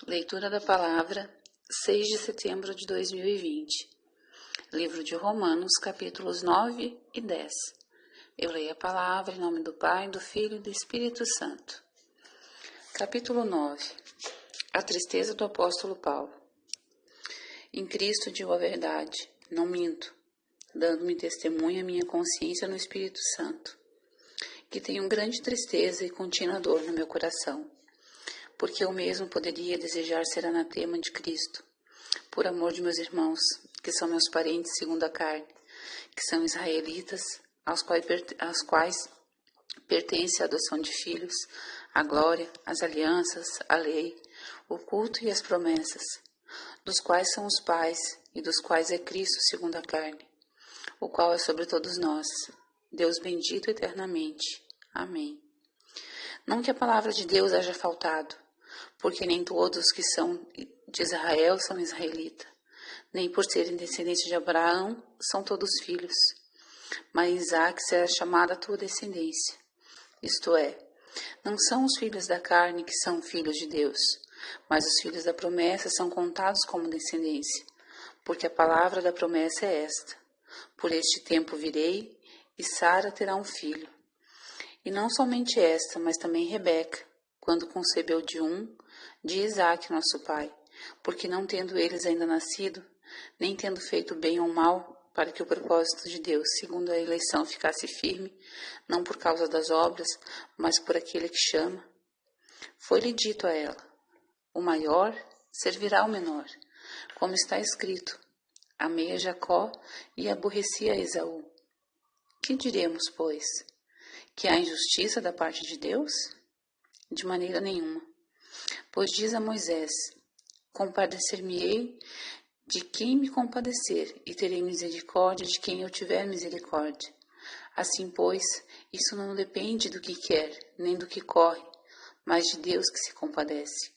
Leitura da palavra, 6 de setembro de 2020. Livro de Romanos, capítulos 9 e 10. Eu leio a palavra em nome do Pai, do Filho e do Espírito Santo. Capítulo 9. A tristeza do apóstolo Paulo. Em Cristo digo a verdade, não minto, dando-me testemunha a minha consciência no Espírito Santo, que tenho grande tristeza e contínua dor no meu coração, porque eu mesmo poderia desejar ser anatema de Cristo, por amor de meus irmãos, que são meus parentes segundo a carne, que são israelitas, aos quais pertence a adoção de filhos, a glória, as alianças, a lei, o culto e as promessas, dos quais são os pais e dos quais é Cristo segundo a carne, o qual é sobre todos nós, Deus bendito eternamente. Amém. Não que a palavra de Deus haja faltado, porque nem todos que são de Israel são israelitas, nem por serem descendentes de Abraão são todos filhos, mas Isaque será chamado a tua descendência. Isto é, não são os filhos da carne que são filhos de Deus, mas os filhos da promessa são contados como descendência, porque a palavra da promessa é esta: por este tempo virei, e Sara terá um filho. E não somente esta, mas também Rebeca, quando concebeu de Isaque nosso pai, porque não tendo eles ainda nascido, nem tendo feito bem ou mal, para que o propósito de Deus, segundo a eleição, ficasse firme, não por causa das obras, mas por aquele que chama, foi-lhe dito a ela: o maior servirá ao menor, como está escrito: amei a Jacó e aborreci a Esaú. Que diremos, pois? Que há injustiça da parte de Deus? De maneira nenhuma. Pois diz a Moisés: compadecer-me-ei de quem me compadecer, e terei misericórdia de quem eu tiver misericórdia. Assim, pois, isso não depende do que quer, nem do que corre, mas de Deus que se compadece.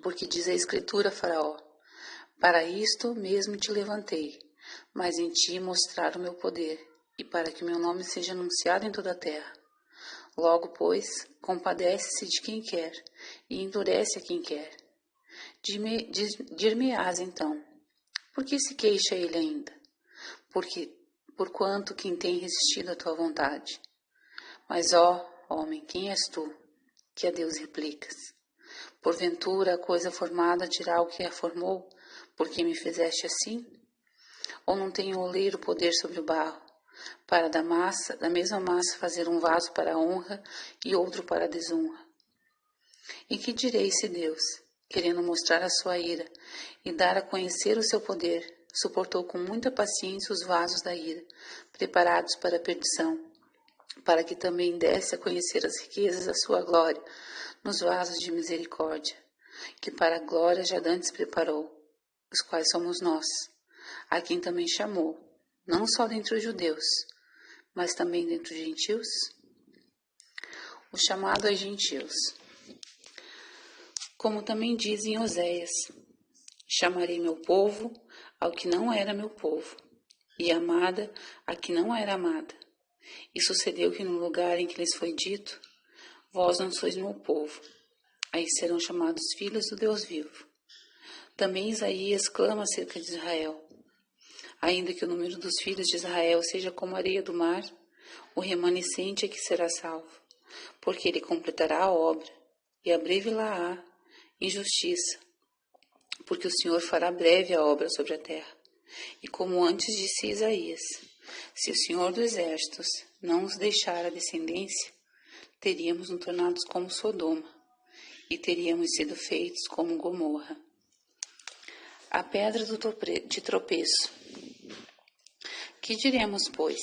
Porque diz a Escritura a Faraó: para isto mesmo te levantei, mas em ti mostrar o meu poder, e para que meu nome seja anunciado em toda a terra. Logo, pois, compadece-se de quem quer, e endurece a quem quer. Dir-me-ás então: por que se queixa ele ainda? Porquanto quem tem resistido à tua vontade? Mas, ó homem, quem és tu, que a Deus replicas? Porventura a coisa formada dirá o que a formou, porque me fizeste assim? Ou não tem o oleiro poder sobre o barro, para da mesma massa fazer um vaso para a honra e outro para a desonra? E que direi se Deus, querendo mostrar a sua ira e dar a conhecer o seu poder, suportou com muita paciência os vasos da ira, preparados para a perdição, para que também desse a conhecer as riquezas da sua glória nos vasos de misericórdia, que para a glória já dantes preparou, os quais somos nós, a quem também chamou, não só dentre os judeus, mas também dentre os gentios? O chamado aos gentios. Como também diz em Oséias: chamarei meu povo ao que não era meu povo, e amada a que não era amada. E sucedeu que no lugar em que lhes foi dito: vós não sois meu povo, aí serão chamados filhos do Deus vivo. Também Isaías clama acerca de Israel: ainda que o número dos filhos de Israel seja como a areia do mar, o remanescente é que será salvo, porque ele completará a obra, e abrevi-la-á em justiça, porque o Senhor fará breve a obra sobre a terra. E como antes disse Isaías: se o Senhor dos Exércitos não nos deixar a descendência, teríamos nos tornado como Sodoma, e teríamos sido feitos como Gomorra. A pedra de tropeço. Que diremos, pois?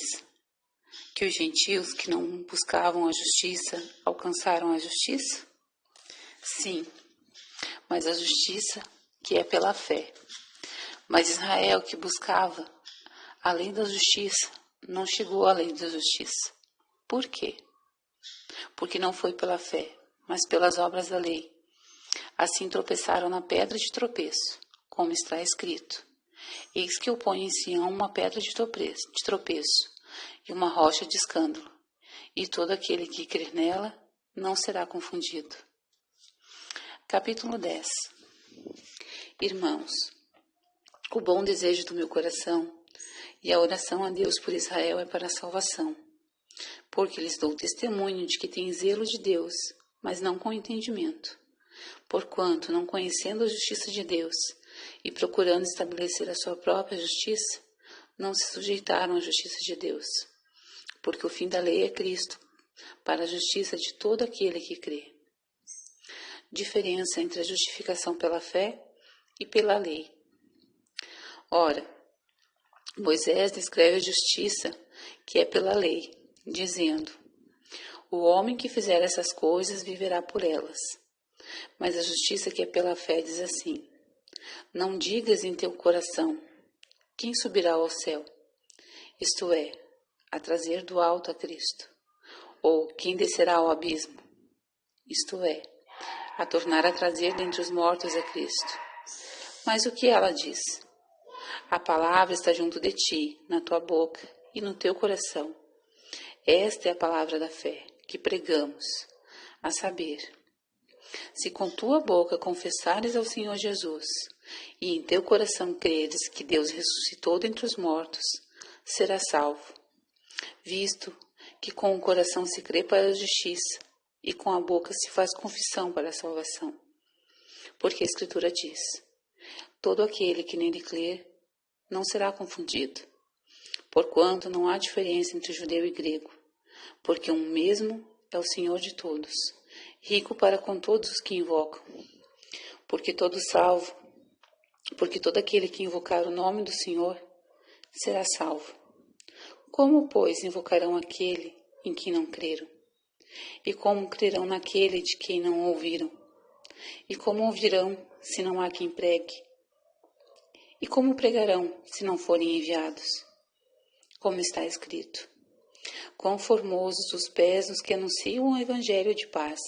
Que os gentios que não buscavam a justiça alcançaram a justiça? Sim, mas a justiça que é pela fé. Mas Israel, que buscava a lei da justiça, não chegou à lei da justiça. Por quê? Porque não foi pela fé, mas pelas obras da lei. Assim tropeçaram na pedra de tropeço, como está escrito: eis que eu ponho em Sião uma pedra de tropeço e uma rocha de escândalo, e todo aquele que crer nela não será confundido. Capítulo 10. Irmãos, o bom desejo do meu coração e a oração a Deus por Israel é para a salvação, porque lhes dou testemunho de que têm zelo de Deus, mas não com entendimento. Porquanto, não conhecendo a justiça de Deus e procurando estabelecer a sua própria justiça, não se sujeitaram à justiça de Deus, porque o fim da lei é Cristo, para a justiça de todo aquele que crê. Diferença entre a justificação pela fé e pela lei. Ora, Moisés descreve a justiça que é pela lei, dizendo: o homem que fizer essas coisas viverá por elas. Mas a justiça que é pela fé diz assim: não digas em teu coração: quem subirá ao céu? Isto é, a trazer do alto a Cristo. Ou quem descerá ao abismo? Isto é, a tornar a trazer dentre os mortos a Cristo. Mas o que ela diz? A palavra está junto de ti, na tua boca e no teu coração. Esta é a palavra da fé que pregamos, a saber: se com tua boca confessares ao Senhor Jesus e em teu coração creres que Deus ressuscitou dentre os mortos, serás salvo. Visto que com o coração se crê para a justiça e com a boca se faz confissão para a salvação. Porque a Escritura diz: todo aquele que nele crer não será confundido, porquanto não há diferença entre judeu e grego, porque um mesmo é o Senhor de todos, rico para com todos os que invocam. Porque todo aquele que invocar o nome do Senhor será salvo. Como, pois, invocarão aquele em quem não creram? E como crerão naquele de quem não ouviram? E como ouvirão, se não há quem pregue? E como pregarão, se não forem enviados? Como está escrito: quão formosos os pés dos que anunciam o evangelho de paz,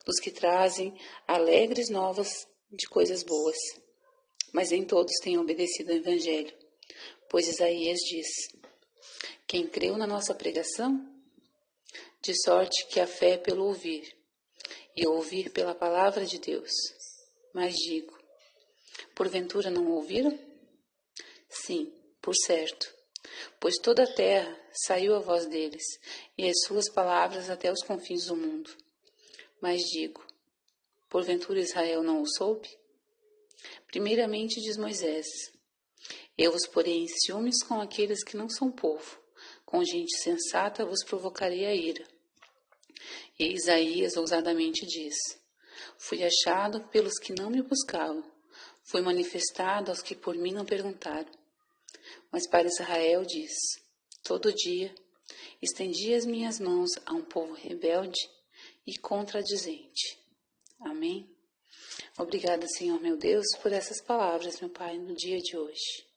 dos que trazem alegres novas de coisas boas. Mas nem todos têm obedecido ao evangelho, pois Isaías diz: quem creu na nossa pregação? De sorte que a fé é pelo ouvir, e ouvir pela palavra de Deus. Mas digo: porventura não ouviram? Sim, por certo, pois toda a terra saiu a voz deles, e as suas palavras até os confins do mundo. Mas digo: porventura Israel não o soube? Primeiramente diz Moisés: eu vos porei em ciúmes com aqueles que não são povo, com gente sensata vos provocarei a ira. E Isaías ousadamente diz: fui achado pelos que não me buscavam, fui manifestado aos que por mim não perguntaram. Mas para Israel diz: todo dia estendi as minhas mãos a um povo rebelde e contradizente. Amém? Obrigada, Senhor meu Deus, por essas palavras, meu Pai, no dia de hoje.